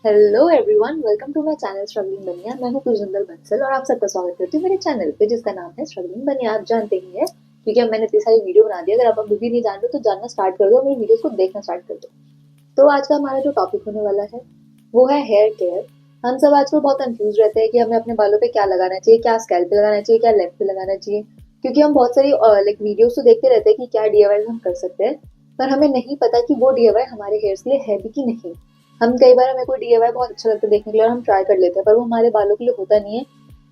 Hello everyone, welcome to my channel struggling Baniya. मैं हूं कुलजिंदर बंसल और आप सबका स्वागत करती हूँ मेरे चैनल पे जिसका नाम है स्ट्रगलिंग बनिया। आप जानते ही है क्योंकि अब मैंने इतनी सारी वीडियो बना दी। अगर आप अभी भी नहीं जान रहे तो जानना स्टार्ट कर दो और मेरी वीडियोस को देखना स्टार्ट कर दो। तो आज का हमारा जो टॉपिक होने वाला है वो है हेयर केयर। हम सब आजकल बहुत कंफ्यूज रहते हैं कि हमें अपने बालों पे क्या लगाना चाहिए, क्या स्कैल्प पे लगाना चाहिए, क्या लेग पे लगाना चाहिए, क्योंकि हम बहुत सारी वीडियोस तो देखते रहते हैं कि क्या डीआईवाई हम कर सकते हैं, पर हमें नहीं पता कि वो डीआईवाई हमारे हेयर्स के लिए है भी कि नहीं। हम कई बार हमें कोई डीआईवाई बहुत अच्छा लगता है देखने के लिए और हम ट्राई कर लेते हैं, पर वो हमारे बालों के लिए होता नहीं है,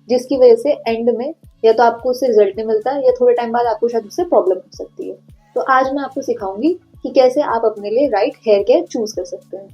जिसकी वजह से एंड में या तो आपको उससे रिजल्ट नहीं मिलता या थोड़े टाइम बाद आपको शायद उससे प्रॉब्लम हो सकती है। तो आज मैं आपको सिखाऊंगी कि कैसे आप अपने लिए राइट हेयर केयर चूज कर सकते हैं,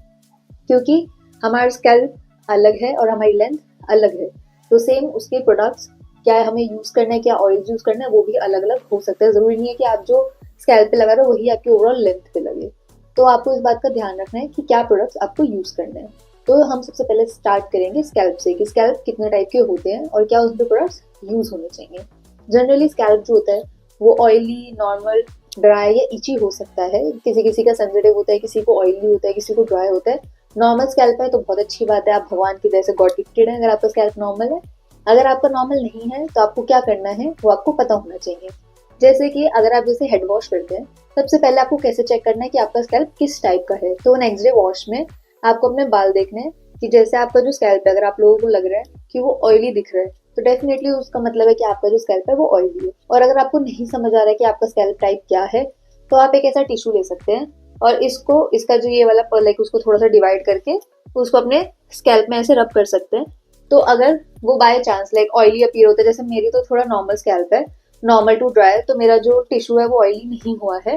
क्योंकि हमारा स्कैल्प अलग है और हमारी लेंथ अलग है। तो सेम उसके प्रोडक्ट्स क्या है हमें यूज करना है, क्या ऑयल यूज करना है, वो भी अलग अलग हो सकता है। जरूरी नहीं है कि आप जो स्कैल्प पे लगा रहे हो वही आपके ओवरऑल लेंथ पे लगे। तो आपको इस बात का ध्यान रखना है कि क्या प्रोडक्ट्स आपको यूज करने हैं। तो हम सबसे पहले स्टार्ट करेंगे स्कैल्प से कि स्कैल्प कितने टाइप के होते हैं और क्या उस पर प्रोडक्ट्स यूज होने चाहिए। जनरली स्कैल्प जो होता है वो ऑयली, नॉर्मल, ड्राई या इची हो सकता है। किसी किसी का सेंसिटिव होता है, किसी को ऑयली होता है, किसी को ड्राई होता है। नॉर्मल स्कैल्प है तो बहुत अच्छी बात है, आप भगवान की तरह से गॉड गिफ्टेड है अगर आपका स्कैल्प नॉर्मल है। अगर आपका नॉर्मल नहीं है तो आपको क्या करना है वो आपको पता होना चाहिए। जैसे कि अगर आप जैसे हेड वॉश करते हैं, सबसे पहले आपको कैसे चेक करना है कि आपका स्कैल्प किस टाइप का है। तो नेक्स्ट डे वॉश में आपको अपने बाल देखने हैं कि जैसे आपका जो स्कैल्प है, अगर आप लोगों को लग रहा है कि वो ऑयली दिख रहा है तो डेफिनेटली उसका मतलब है कि आपका जो स्कैल्प है वो ऑयली है। और अगर आपको नहीं समझ आ रहा है कि आपका स्कैल्प टाइप क्या है तो आप एक ऐसा टिश्यू ले सकते हैं और इसका जो ये वाला लाइक उसको थोड़ा सा डिवाइड करके उसको अपने स्कैल्प में ऐसे रब कर सकते हैं। तो अगर वो by chance like oily appear होता है, जैसे मेरी तो थोड़ा नॉर्मल स्कैल्प है, नॉर्मल टू ड्राई, तो मेरा जो टिश्यू है वो ऑयली नहीं हुआ है।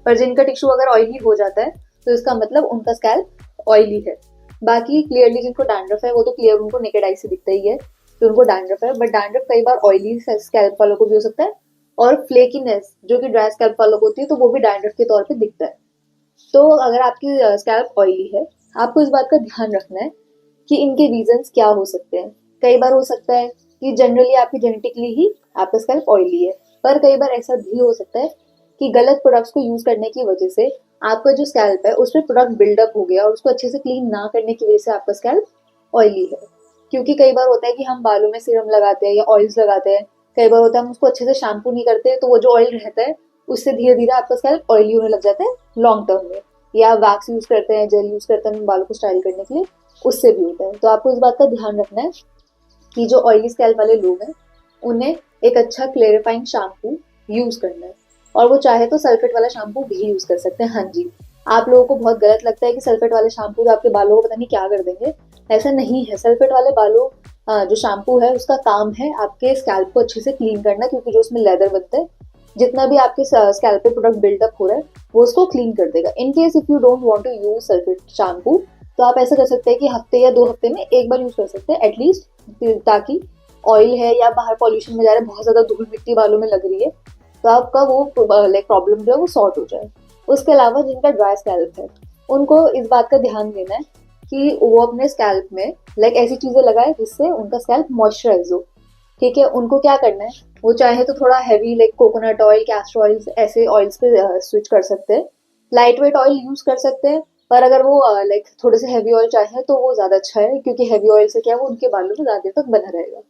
पर जिनका टिश्यू अगर ऑयली हो जाता है तो इसका मतलब उनका स्कैल्प ऑयली है। बाकी क्लियरली जिनको डैंड्रफ है वो तो क्लियर उनको नेकेड आई से दिखता ही है कि उनको डैंड्रफ है, बट डैंड्रफ कई बार ऑयली स्कैल्प वालों को भी हो सकता है और फ्लेकीनेस जो कि ड्राई स्कैल्प वालों को होती है तो वो भी डैंड्रफ के तौर पे दिखता है। तो अगर आपकी स्कैल्प ऑयली है, आपको इस बात का ध्यान रखना है कि इनके रीजंस क्या हो सकते हैं। कई बार हो सकता है कि जनरली आपकी जेनेटिकली ही आपका स्कैल्प ऑयली है, पर कई बार ऐसा भी हो सकता है कि गलत प्रोडक्ट्स को यूज करने की वजह से आपका जो स्कैल्प है उसमें प्रोडक्ट बिल्डअप हो गया और उसको अच्छे से क्लीन ना करने की वजह से आपका स्कैल्प ऑयली है। क्योंकि कई बार होता है कि हम बालों में सीरम लगाते हैं या ऑयल्स लगाते हैं, कई बार होता है हम उसको अच्छे से शैम्पू नहीं करते तो वो जो ऑयल रहता है उससे धीरे धीरे आपका स्कैल्प ऑयली होने लग जाता है लॉन्ग टर्म में। या वैक्स यूज करते हैं, जेल यूज करते हैं बालों को स्टाइल करने के लिए, उससे भी होता है। तो आपको इस बात का ध्यान रखना है कि जो ऑयली स्कैल्प वाले लोग हैं उन्हें एक अच्छा क्लेरिफाइंग शैम्पू यूज करना है, और वो चाहे तो सल्फेट वाला शैम्पू भी यूज कर सकते हैं। हाँ जी, आप लोगों को बहुत गलत लगता है कि सल्फेट वाले शैम्पू तो आपके बालों को पता नहीं क्या कर देंगे। ऐसा नहीं है। सल्फेट वाले बालों जो शैम्पू है उसका काम है आपके स्कैल्प को अच्छे से क्लीन करना, क्योंकि जो उसमें लेदर बनता है, जितना भी आपके स्कैल्प पे प्रोडक्ट बिल्डअप हो रहा है वो उसको क्लीन कर देगा। In case if you don't want to use sulphate shampoo तो आप ऐसा कर सकते हैं कि हफ्ते या 2 हफ्ते में एक बार यूज कर सकते हैं एटलीस्ट, ताकि ऑयल है या बाहर पॉल्यूशन में जा रहे हैं, बहुत ज्यादा धूल मिट्टी बालों में लग रही है तो आपका वो लाइक प्रॉब्लम जो है वो सॉर्ट हो जाए। उसके अलावा जिनका ड्राई स्कैल्प है उनको इस बात का ध्यान देना है कि वो अपने स्कैल्प में लाइक ऐसी चीजें लगाए जिससे उनका स्कैल्प मॉइस्चराइज हो। ठीक है, उनको क्या करना है, वो चाहे तो थोड़ा heavy like coconut oil, castor oil, ऐसे ऑयल्स पे स्विच कर सकते हैं। लाइट वेट ऑयल यूज कर सकते हैं, पर अगर वो लाइक थोड़े से हैवी ऑयल चाहे तो वो ज्यादा अच्छा है, क्योंकि हैवी ऑयल से क्या है वो उनके बालों में ज्यादा देर तक बना रहेगा।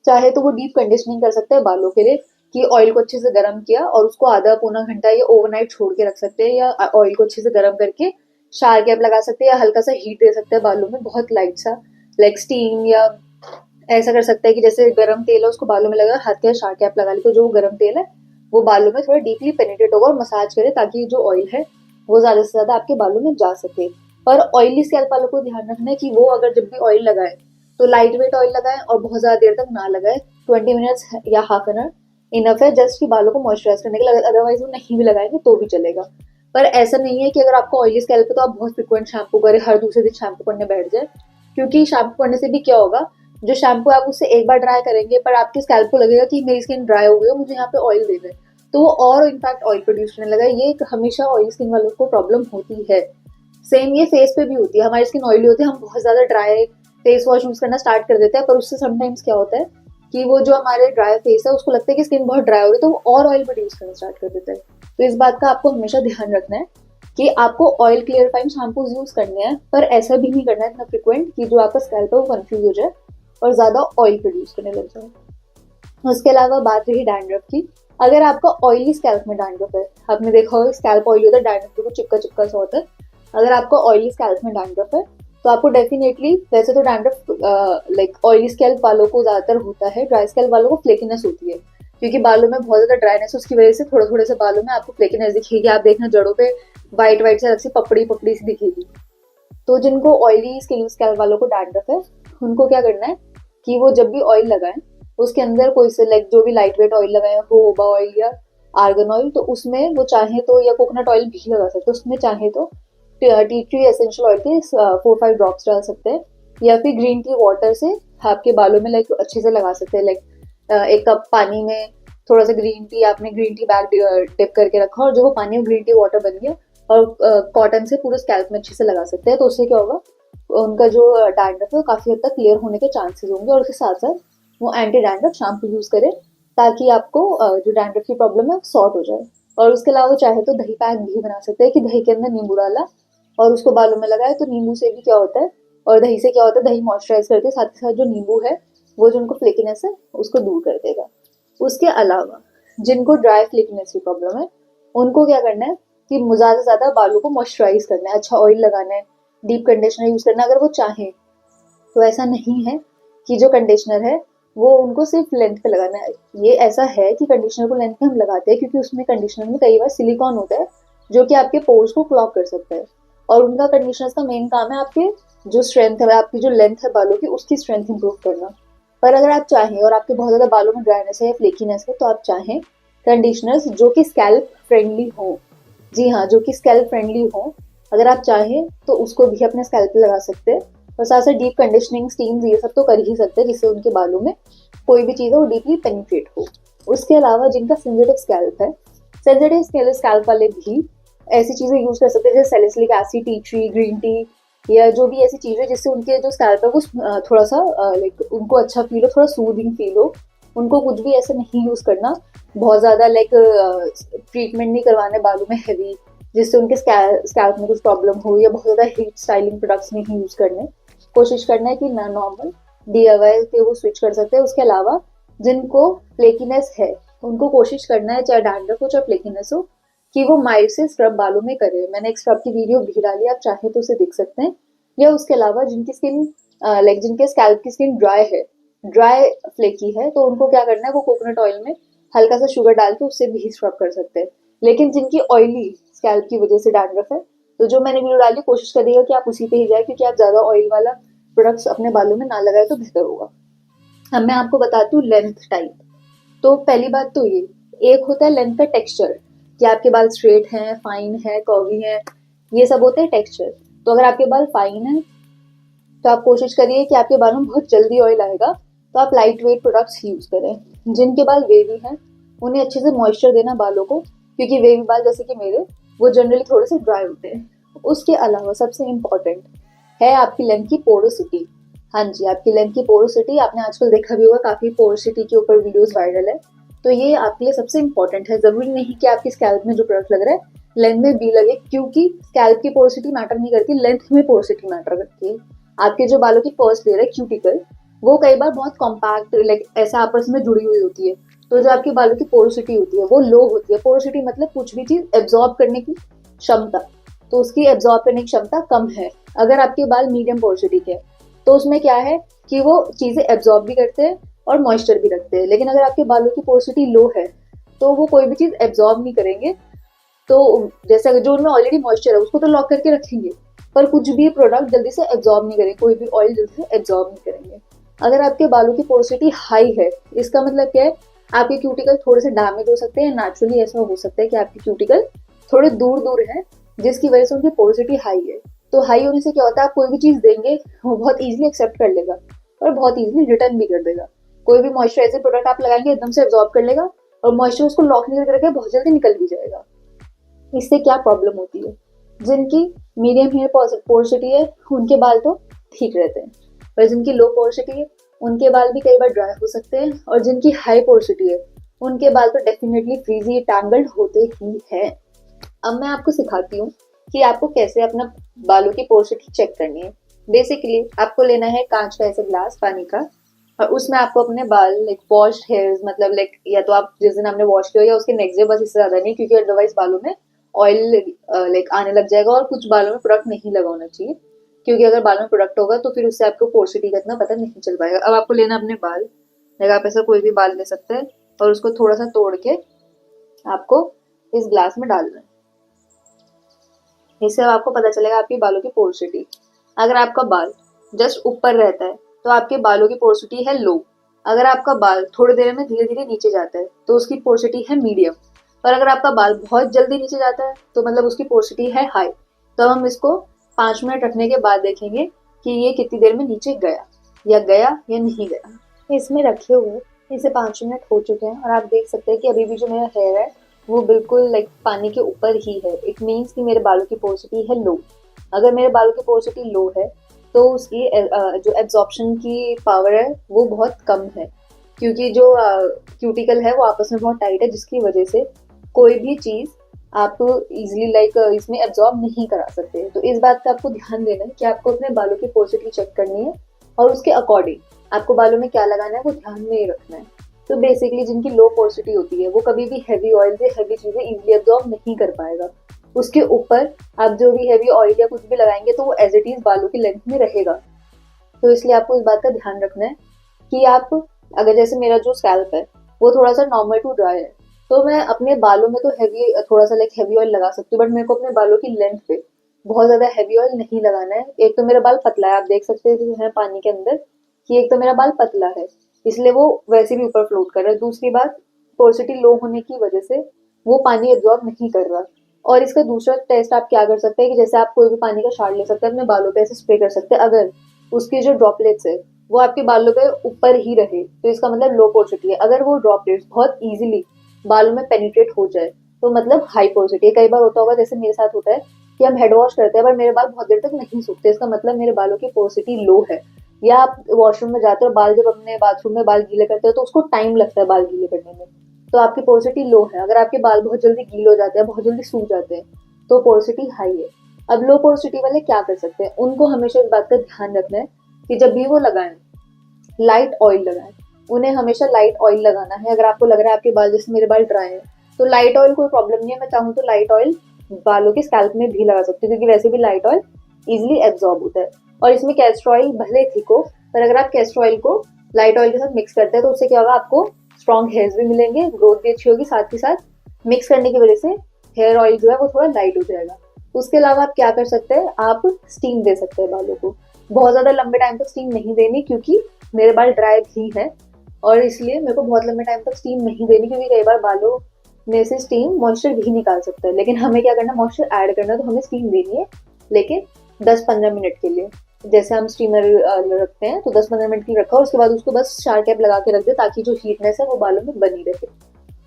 चाहे तो वो डीप कंडीशनिंग कर सकते हैं बालों के लिए कि ऑयल को अच्छे से गर्म किया और उसको आधा पौना घंटा या ओवरनाइट छोड़ के रख सकते हैं, या ऑयल को अच्छे से गर्म करके शार कैप लगा सकते हैं या हल्का सा हीट दे सकते हैं बालों में, बहुत लाइट सा लाइक स्टीम, या ऐसा कर सकता है कि जैसे गरम तेल है उसको बालों में लगा हाथ के शार कैप लगा ली तो जो गरम तेल है वो बालों में थोड़ा डीपली पेनिट्रेट होगा और मसाज करे ताकि जो ऑयल है वो ज्यादा से ज्यादा आपके बालों में जा सके। पर ऑयली स्कैल्प वालों को ध्यान रखना है कि वो अगर जब भी ऑयल लगाए तो लाइट वेट ऑयल लगाए और बहुत ज्यादा देर तक ना लगाए। 20 मिनट्स या हाफ एन आवर इनफ है जस्ट कि बालों को मॉइस्चराइज करने के लिए, अदरवाइज वो नहीं भी लगाएंगे तो भी चलेगा। पर ऐसा नहीं है कि अगर आपको ऑयली स्कैल्प है तो आप बहुत फ्रिक्वेंट शैम्पू करें, हर दूसरे दिन शैम्पू करने बैठ जाए, क्योंकि शैम्पू करने से भी क्या होगा, जो शैम्पू आप उससे एक बार ड्राई करेंगे पर आपके स्कैल्प को लगेगा कि मेरी स्किन ड्राई हो गई है, मुझे यहाँ पे ऑयल देना है, तो वो और इनफैक्ट ऑयल प्रोड्यूस करने लगा। ये हमेशा ऑयली स्किन वालों को प्रॉब्लम होती है। सेम ये फेस पे भी होती है, हमारी स्किन ऑयली होती है, हम बहुत ज्यादा ड्राई फेस वॉश यूज करना स्टार्ट कर देते हैं, पर उससे समटाइम्स क्या होता है कि वो जो हमारे ड्राई फेस है उसको लगता है कि स्किन बहुत ड्राई हो रही है तो वो और ऑयल प्रोड्यूस करना स्टार्ट कर देता है। तो इस बात का आपको हमेशा ध्यान रखना है कि आपको ऑयल क्लियरिफाइंग शैम्पूज यूज करने हैं, पर ऐसा भी नहीं करना है इतना फ्रिक्वेंट कि जो आपका स्कैल्प है वो कंफ्यूज हो जाए और ज्यादा ऑयल प्रोड्यूस करने लग जाए। उसके अलावा बात रही डैंड्रफ की, अगर आपका ऑयली स्कैल्प में डैंड्रफ है, आपने देखा होगा स्कैल्प ऑयली होता है, डैंड्रफ को चिपका चिपका सा होता है। अगर आपका ऑयली स्कैल्प में डैंड्रफ है तो आपको डेफिनेटली, वैसे तो डैंड्रफ लाइक ऑयली स्कैल्प वालों को ज्यादातर होता है, ड्राई स्कैल्प वालों को फ्लेकीनेस होती है क्योंकि बालों में बहुत ज्यादा ड्राइनेस, उसकी वजह से थोड़े थोड़े से बालों में आपको फ्लेकीनेस दिखेगी। आप देखना जड़ों पे व्हाइट व्हाइट से अलग से पपड़ी पपड़ी सी दिखेगी। तो जिनको ऑयली स्किन स्कैल्प वालों को डैंड्रफ है, उनको क्या करना है कि वो जब भी ऑयल लगाएं उसके अंदर कोई से लाइक जो भी लाइट वेट ऑयल लगाए, जोजोबा ऑयल या आर्गन ऑयल, तो उसमें वो चाहे तो, या कोकोनट ऑयल भी लगा सकते हैं, उसमें चाहे तो टी ट्री एसेंशियल ऑयल के 4-5 ड्रॉप्स डाल सकते हैं, या फिर ग्रीन टी वाटर से आपके बालों में लाइक अच्छे से लगा सकते हैं। लाइक एक कप पानी में थोड़ा सा ग्रीन टी, आपने ग्रीन टी बैग डिप करके रखा और जो वो पानी में ग्रीन टी वाटर बन गया और कॉटन से पूरे स्कैल्प में अच्छे से लगा सकते हैं। तो उससे क्या होगा, उनका जो डैंड्रफ है वो काफी हद तक क्लियर होने के चांसेस होंगे। और उसके साथ साथ वो एंटी डैंड्रफ शैम्पू यूज करें ताकि आपको जो डैंड्रफ की प्रॉब्लम है सॉर्ट हो जाए। और उसके अलावा चाहे तो दही पैक भी बना सकते हैं कि दही के अंदर नींबू डाला और उसको बालों में लगाए, तो नींबू से भी क्या होता है और दही से क्या होता है, दही मॉइस्चराइज करते हैं, साथ ही साथ जो नींबू है वो जो उनको फ्लेकीनेस है उसको दूर कर देगा। उसके अलावा जिनको ड्राई फ्लेकीनेस की प्रॉब्लम है उनको क्या करना है कि ज्यादा से ज्यादा बालों को मॉइस्चराइज करना है, अच्छा ऑयल लगाना है, डीप कंडीशनर यूज करना है अगर वो चाहें। तो ऐसा नहीं है कि जो कंडीशनर है वो उनको सिर्फ लेंथ पे लगाना है। ये ऐसा है कि कंडीशनर को लेंथ पे हम लगाते हैं क्योंकि उसमें कंडीशनर में कई बार सिलिकॉन होता है जो कि आपके पोर्स को क्लॉग कर सकता है, और उनका कंडीशनर का मेन काम है आपके जो स्ट्रेंथ है, आपकी जो लेंथ है बालों की, उसकी स्ट्रेंथ इंप्रूव करना। पर अगर आप चाहें और आपके बहुत ज्यादा बालों में ड्राइनेस है या फ्लेकीनेस है तो आप चाहें कंडीशनर्स जो कि स्कैल्प फ्रेंडली हो, जी हाँ, जो कि स्कैल्प फ्रेंडली हो, अगर आप चाहें तो उसको भी अपने स्कैल्प पे लगा सकते हैं। और साथ साथ डीप कंडीशनिंग, स्टीम्स, ये सब तो कर ही सकते हैं जिससे उनके बालों में कोई भी चीज़ है वो डीपली पेनिट्रेट हो। उसके अलावा जिनका सेंसिटिव स्कैल्प है, सेंसिटिव स्कैल्प वाले भी ऐसी चीज़ें यूज कर सकते हैं जैसे salicylic acid, tea tree, green tea, या जो भी ऐसी चीज़ें जिससे उनके जो स्कैल्प है वो थोड़ा सा लाइक उनको अच्छा फील हो, थोड़ा सूदिंग फील हो। उनको कुछ भी ऐसे नहीं यूज करना, बहुत ज्यादा लाइक ट्रीटमेंट नहीं करवाने बालों में हैवी जिससे उनके स्कैल्प में कुछ प्रॉब्लम हो, या बहुत ज्यादा हीट स्टाइलिंग प्रोडक्ट्स नहीं यूज करने। कोशिश करना है कि नॉर्मल DIY पे वो स्विच कर सकते हैं। उसके अलावा जिनको फ्लेकीनेस है उनको कोशिश करना है, चाहे डैंड्रफ हो चाहे फ्लेकीनेस हो, कि वो माइल्ड से स्क्रब बालों में करे। मैंने एक स्क्रब की वीडियो भी डाली, आप चाहे तो उसे देख सकते हैं। या उसके अलावा जिनकी स्किन लाइक जिनके स्कैल्प की स्किन ड्राई फ्लेकी है, तो उनको क्या करना है, वो कोकोनट ऑयल में हल्का सा शुगर डाल के उससे भी स्क्रब कर सकते हैं। लेकिन जिनकी ऑयली स्कैल्प की वजह से डैंड्रफ है, तो जो मैंने वीडियो डाली कोशिश करिएगा कि आप उसी पे ही जाए, क्योंकि आप ज्यादा ऑयल वाला प्रोडक्ट्स अपने बालों में ना लगाए तो बेहतर होगा। अब मैं आपको बताती हूँ लेंथ टाइप। तो पहली बात तो ये, एक होता है लेंथ का टेक्सचर, कि आपके बाल स्ट्रेट हैं, फाइन है, कर्वी है, ये सब होते हैं टेक्सचर। तो अगर आपके बाल फाइन है तो आप कोशिश करिए कि आपके बालों में बहुत जल्दी ऑयल आएगा, तो आप लाइट वेट प्रोडक्ट्स यूज करें। जिनके बाल वेवी हैं उन्हें अच्छे से मॉइस्चर देना बालों को, क्योंकि वेवी बाल जैसे कि मेरे वो जनरली थोड़े से ड्राई होते हैं। उसके अलावा सबसे इम्पोर्टेंट है आपकी लेंथ की पोरोसिटी। हाँ जी, आपकी लेंथ की पोरोसिटी, आपने आजकल देखा भी होगा काफी पोरोसिटी के ऊपर वीडियोस वायरल है, तो ये आपके लिए सबसे इम्पोर्टेंट है। जरूरी नहीं कि आपकी स्कैल्प में जो प्रोडक्ट लग रहा है लेंथ में भी लगे, क्योंकि स्कैल्प की पोरोसिटी मैटर नहीं करती, लेंथ में पोरोसिटी मैटर करती है। आपके जो बालों की फर्स्ट लेयर है क्यूटिकल, वो कई बार बहुत कॉम्पैक्ट लाइक ऐसा आपस में जुड़ी हुई होती है, तो जो आपके बालों की पोरोसिटी होती है वो लो होती है। पोरोसिटी मतलब कुछ भी चीज एब्जॉर्ब करने की क्षमता, तो उसकी एब्जॉर्ब करने की क्षमता कम है। अगर आपके बाल मीडियम पोरोसिटी के तो उसमें क्या है कि वो चीजें एब्जॉर्ब भी करते हैं और मॉइस्चर भी रखते हैं। लेकिन अगर आपके बालों की पोरोसिटी लो है तो वो कोई भी चीज एब्जॉर्ब नहीं करेंगे, तो जैसे जो उनमें ऑलरेडी मॉइस्चर है उसको तो लॉक करके रखेंगे, पर कुछ भी प्रोडक्ट जल्दी से एब्जॉर्ब नहीं करेंगे, कोई भी ऑयल जल्दी से एब्जॉर्ब नहीं करेंगे। अगर आपके बालों की पोरोसिटी हाई है, इसका मतलब क्या है, आपके क्यूटिकल थोड़े से डैमेज हो सकते हैं। नेचुरली ऐसा हो सकता है कि आपके क्यूटिकल थोड़े दूर दूर है जिसकी वजह से उनकी पोरोसिटी हाई है। तो हाई होने से क्या होता है, आप कोई भी चीज देंगे वो बहुत इजीली एक्सेप्ट कर लेगा और बहुत इजीली रिटर्न भी कर देगा। कोई भी मॉइस्चराइजर प्रोडक्ट आप लगाएंगे एकदम से एब्जॉर्ब कर लेगा और मॉइस्चर उसको लॉक नहीं करके बहुत जल्दी निकल भी जाएगा। इससे क्या प्रॉब्लम होती है, जिनकी मीडियम हेयर पोरोसिटी है उनके बाल तो ठीक रहते हैं, पर जिनकी लो पोरोसिटी है उनके बाल भी कई बार ड्राई हो सकते हैं, और जिनकी हाई पोरोसिटी है उनके बाल तो डेफिनेटली फ्रीजी टैंगल्ड होते ही हैं। अब मैं आपको सिखाती हूँ कि आपको कैसे अपना बालों की पोरोसिटी चेक करनी है। बेसिकली आपको लेना है कांच का ऐसे ग्लास पानी का, और उसमें आपको अपने बाल लाइक वॉश्ड हेयर्स, मतलब लाइक या तो आप जिस दिन आपने वॉश किया या उसके नेक्स्ट डे, बस इससे ज्यादा नहीं, क्योंकि अदरवाइज बालों में ऑयल लाइक आने लग जाएगा, और कुछ बालों में प्रोडक्ट नहीं लगाना चाहिए, क्योंकि अगर बालों में प्रोडक्ट होगा तो फिर उससे आपको पोर्सिटी का इतना पता नहीं चल पाएगा। अब आपको लेना अपने बाल, लाइक आप ऐसा कोई भी बाल ले सकते हैं, और उसको थोड़ा सा तोड़ के आपको इस ग्लास में डालना है। इससे आपको पता चलेगा आपके बालों की पोर्सिटी। अगर आपका बाल जस्ट ऊपर रहता है तो आपके बालों की पोर्सिटी है लो। अगर आपका बाल थोड़ी देर में धीरे धीरे नीचे जाता है तो उसकी पोर्सिटी है मीडियम। और अगर आपका बाल बहुत जल्दी नीचे जाता है तो मतलब उसकी पोर्सिटी है हाई। तो हम इसको 5 मिनट रखने के बाद देखेंगे कि ये कितनी देर में नीचे गया या नहीं गया। इसमें रखे हुए इसे 5 मिनट हो चुके हैं, और आप देख सकते हैं कि अभी भी जो मेरा हेयर है वो बिल्कुल लाइक पानी के ऊपर ही है। इट मीन्स कि मेरे बालों की पोर्सिटी है लो। अगर मेरे बालों की पोर्सिटी लो है तो उसकी जो एब्जॉर्प्शन की पावर है वो बहुत कम है, क्योंकि जो क्यूटिकल है वो आपस में बहुत टाइट है, जिसकी वजह से कोई भी चीज़ आप इजीली लाइक इसमें एब्जॉर्ब नहीं करा सकते। तो इस बात का आपको ध्यान देना है कि आपको अपने बालों की पोर्सिटी चेक करनी है, और उसके अकॉर्डिंग आपको बालों में क्या लगाना है वो ध्यान में ही रखना है। तो बेसिकली जिनकी लो पोर्सिटी होती है वो कभी भी हैवी ऑयल या हैवी चीजें इजीली एब्जॉर्ब नहीं कर पाएगा। उसके ऊपर आप जो भी हैवी ऑयल या कुछ भी लगाएंगे तो वो एज इट इज बालों की लेंथ में रहेगा। तो इसलिए आपको इस बात का ध्यान रखना है कि आप, अगर जैसे मेरा जो स्कैल्प है वो थोड़ा सा नॉर्मल टू ड्राई है, तो मैं अपने बालों में तो हैवी थोड़ा सा लाइक हैवी ऑयल लगा सकती हूँ, बट मेरे को अपने बालों की लेंथ पे बहुत ज्यादा हैवी ऑयल नहीं लगाना है। एक तो मेरा बाल पतला है, आप देख सकते हैं जो है पानी के अंदर कि एक तो मेरा बाल पतला है, इसलिए वो वैसे भी ऊपर फ्लोट कर रहा है। दूसरी बात, पोर्सिटी लो होने की वजह से वो पानी एब्जॉर्ब नहीं कर रहा। और इसका दूसरा टेस्ट आप क्या कर सकते हैं कि जैसे आप कोई भी पानी का शार्ट ले सकते हैं, अपने बालों पे ऐसे स्प्रे कर सकते हैं। अगर उसकी जो ड्रॉपलेट्स है वो आपके बालों पे ऊपर ही रहे तो इसका मतलब लो पोर्सिटी है। अगर वो ड्रॉपलेट्स बहुत इजीली बालों में पेनिट्रेट हो जाए तो मतलब हाई पोर्सिटी है। कई बार होता होगा, जैसे मेरे साथ होता है कि हम हेड वॉश करते हैं पर मेरे बाल बहुत देर तक नहीं सूखते, इसका मतलब मेरे बालों की पोर्सिटी लो है। या आप वॉशरूम में जाते हो, बाल जब अपने बाथरूम में बाल गीले करते हो तो उसको टाइम लगता है बाल गीले करने में, तो आपकी पोर्सिटी लो है। अगर आपके बाल बहुत जल्दी गीले हो जाते हैं, बहुत जल्दी सूख जाते हैं, तो पोर्सिटी हाई है। अब लो पोर्सिटी वाले क्या कर सकते हैं, उनको हमेशा इस बात का ध्यान रखना है कि जब भी वो लगाएं लाइट ऑयल लगाएं। उन्हें हमेशा लाइट ऑयल लगाना है। अगर आपको लग रहा है आपके बाल, जैसे मेरे बाल ड्राई है, तो लाइट ऑयल कोई प्रॉब्लम नहीं है, मैं चाहूँ तो लाइट ऑयल बालों के स्कैल्प में भी लगा सकती हूँ, क्योंकि वैसे भी लाइट ऑयल इजिली एब्जॉर्ब होता है। और इसमें कैस्टर ऑयल भले थिक हो, पर अगर आप कैस्टर ऑयल को लाइट ऑयल के साथ मिक्स करते हैं तो उससे क्या होगा, आपको स्ट्रॉन्ग हेयर्स भी मिलेंगे, ग्रोथ भी अच्छी होगी, साथ ही साथ मिक्स करने की वजह से हेयर ऑयल जो है वो थोड़ा लाइट हो जाएगा। उसके अलावा आप क्या कर सकते हैं, आप स्टीम दे सकते हैं बालों को। बहुत ज्यादा लंबे टाइम तक स्टीम नहीं देनी, क्योंकि मेरे बाल ड्राई भी है और इसलिए मेरे को बहुत लंबे टाइम तक स्टीम नहीं देनी, क्योंकि कई बार बालों में से स्टीम मॉइस्चर भी निकाल सकता है। लेकिन हमें क्या करना, मॉइस्चर ऐड करना, तो हमें स्टीम देनी है, लेकिन 10-15 मिनट के लिए। जैसे हम स्टीमर रखते हैं तो 10-15 मिनट की रखा और उसके बाद उसको बस शार कैप लगा के रख दे, ताकि जो हीटनेस है वो बालों में बनी रहे।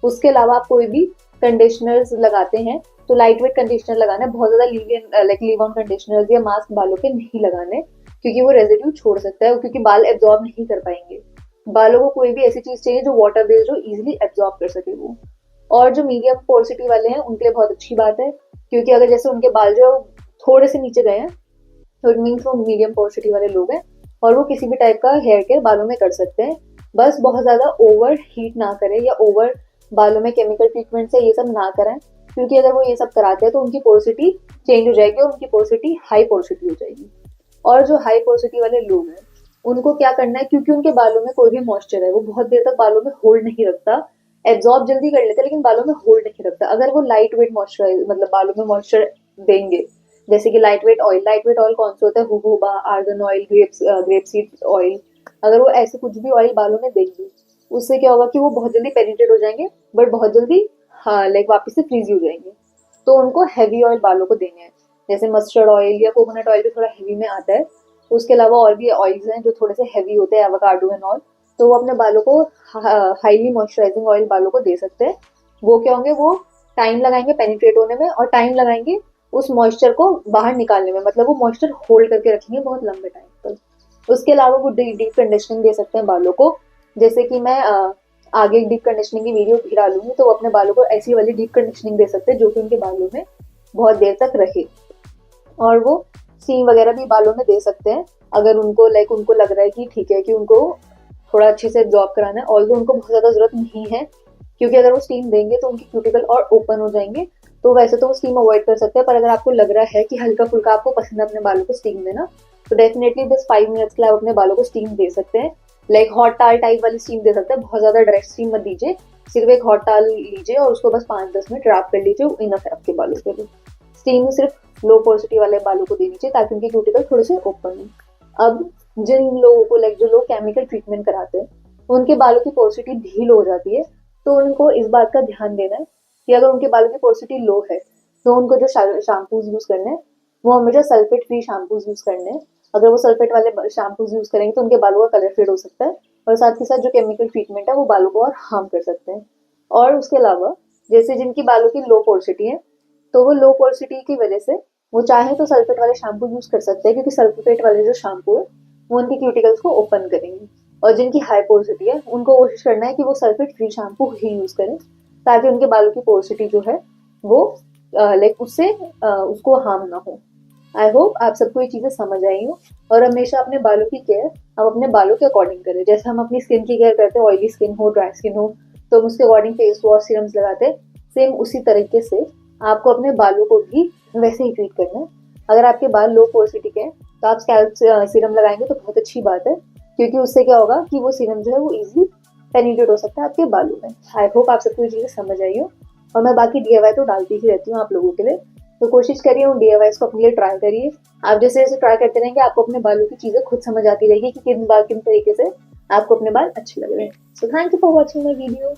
उसके अलावा आप कोई भी कंडीशनर्स लगाते हैं तो लाइट वेट कंडीशनर लगाना है। बहुत ज्यादा लीव ऑन कंडीशनर्स या मास्क बालों पे नहीं लगाने, क्योंकि वो रेजिड्यू छोड़ सकता है, क्योंकि बाल एब्जॉर्ब नहीं कर पाएंगे। बालों को कोई भी ऐसी चीज चाहिए जो वाटर बेस्ड, जो इजिली एब्जॉर्ब कर सके वो। और जो मीडियम पोर्सिटी वाले हैं उनके लिए बहुत अच्छी बात है, क्योंकि अगर जैसे उनके बाल जो थोड़े से नीचे गए हैं तो इट मीन्स वो मीडियम पोर्सिटी वाले लोग हैं, और वो किसी भी टाइप का हेयर केयर बालों में कर सकते हैं। बस बहुत ज्यादा ओवर हीट ना करें या ओवर बालों में केमिकल ट्रीटमेंट से ये सब ना करें, क्योंकि अगर वो ये सब कराते हैं तो उनकी पोर्सिटी चेंज हो जाएगी और उनकी पोर्सिटी हाई पोर्सिटी हो जाएगी। और जो हाई पोर्सिटी वाले लोग हैं उनको क्या करना है, क्योंकि उनके बालों में कोई भी मॉइस्चर है वो बहुत देर तक बालों में होल्ड नहीं रखता, एब्जॉर्ब जल्दी कर लेता है लेकिन बालों में होल्ड नहीं रखता। अगर वो लाइट वेट मॉइस्चराइज, मतलब बालों में मॉइस्चर देंगे, जैसे कि लाइट वेट ऑयल कौन सा होता है, हुबुबा, argan oil, grapeseed oil, अगर वो ऐसे कुछ भी ऑयल बालों में देंगे उससे क्या होगा कि वो बहुत जल्दी पेनिट्रेट हो जाएंगे, बट बहुत जल्दी हाँ लाइक वापस से फ्रीज हो जाएंगे। तो उनको हैवी ऑयल बालों को देने हैं, जैसे मस्टर्ड ऑयल या कोकोनट ऑयल भी थोड़ा हैवी में आता है। उसके अलावा और भी ऑयल्स हैं जो थोड़े से हैवी होते हैं, एवोकाडो एंड ऑल, तो वो अपने बालों को हाईली मॉइस्चराइजिंग ऑयल बालों को दे सकते हैं। वो क्या होंगे, वो टाइम लगाएंगे पेनिट्रेट होने में और टाइम लगाएंगे उस मॉइस्चर को बाहर निकालने में, मतलब वो मॉइस्चर होल्ड करके रखेंगे बहुत लंबे टाइम तक। उसके अलावा वो डीप कंडीशनिंग दे सकते हैं बालों को, जैसे कि मैं आगे डीप कंडीशनिंग की वीडियो भी डालूंगी, तो वो अपने बालों को ऐसी वाली डीप कंडीशनिंग दे सकते हैं जो कि उनके बालों में बहुत देर तक रहे। और वो स्टीम वगैरह भी बालों में दे सकते हैं अगर उनको उनको लग रहा है कि ठीक है कि उनको थोड़ा अच्छे से एब्जॉर्ब कराना है। ऑल्दो उनको बहुत ज़्यादा ज़रूरत नहीं है, क्योंकि अगर वो स्टीम देंगे तो उनके क्यूटिकल और ओपन हो जाएंगे। तो वैसे तो वो स्टीम अवॉइड कर सकते हैं, पर अगर आपको लग रहा है कि हल्का फुल्का आपको पसंद है अपने बालों को स्टीम देना, तो डेफिनेटली बस 5 मिनट्स के लिए आप अपने बालों को स्टीम दे सकते हैं। हॉट टाल टाइप वाली स्टीम दे सकते हैं, बहुत ज़्यादा डायरेक्ट स्टीम मत दीजिए। सिर्फ एक हॉट टाल लीजिए और उसको बस 5-10 मिनट रैप कर लीजिए, इनफ है आपके बालों के लिए। स्टीम सिर्फ लो पोरोसिटी वाले बालों को देनी चाहिए ताकि उनके क्यूटिकल थोड़े से ओपन हो। अब जिन लोगों को जो लोग केमिकल ट्रीटमेंट कराते हैं उनके बालों की पोरोसिटी ढील हो जाती है, तो उनको इस बात का ध्यान देना है कि अगर उनके बालों की पोरोसिटी लो है तो उनको जो शैम्पूज यूज करने हैं वो हमेशा सल्फेट फ्री शैम्पूज यूज करने हैं। अगर वो सल्फेट वाले शैम्पूज यूज करेंगे तो उनके बालों का कलर फेड हो सकता है, और साथ ही साथ जो केमिकल ट्रीटमेंट है वो बालों को और हार्म कर सकते हैं। और उसके अलावा जैसे जिनकी बालों की लो पोरोसिटी है, तो वो लो पोरोसिटी की वजह से वो चाहे तो सल्फेट वाले शैम्पू यूज कर सकते हैं, क्योंकि सल्फेट वाले जो शैम्पू है वो उनके क्यूटिकल्स को ओपन करेंगे। और जिनकी हाई पोरोसिटी है उनको कोशिश करना है कि वो सल्फेट फ्री शैम्पू ही यूज करें, ताकि उनके बालों की पोरोसिटी जो है वो उससे उसको हार्म ना हो। आई होप आप सबको ये चीज़ें समझ आई हो। और हमेशा अपने बालों की केयर हम अपने बालों के अकॉर्डिंग करें। जैसे हम अपनी स्किन की केयर करते हैं, ऑयली स्किन हो ड्राई स्किन हो तो हम उसके अकॉर्डिंग फेस वॉश सीरम्स लगाते हैं, सेम उसी तरीके से आपको अपने बालों को भी वैसे ही ट्रीट करना है। अगर आपके बाल लो पोरोसिटी के हैं तो आप स्कैल्प सीरम लगाएंगे तो बहुत अच्छी बात है, क्योंकि उससे क्या होगा कि वो सीरम जो है वो इजीली पेनिट्रेट हो सकता है आपके बालों में। आई होप आप सबको ये चीज़ें समझ आई हो। और मैं बाकी डीआईवाई तो डालती ही रहती हूँ आप लोगों के लिए, तो कोशिश करिए उन डीआईवाईज को अपने लिए ट्राई करिए। आप जैसे जैसे ट्राई करते रहेंगे आपको अपने बालों की चीज़ें खुद समझ आती रहेगी कि किन तरीके से आपको अपने बाल अच्छे लग रहे हैं। So thank you for watching my video.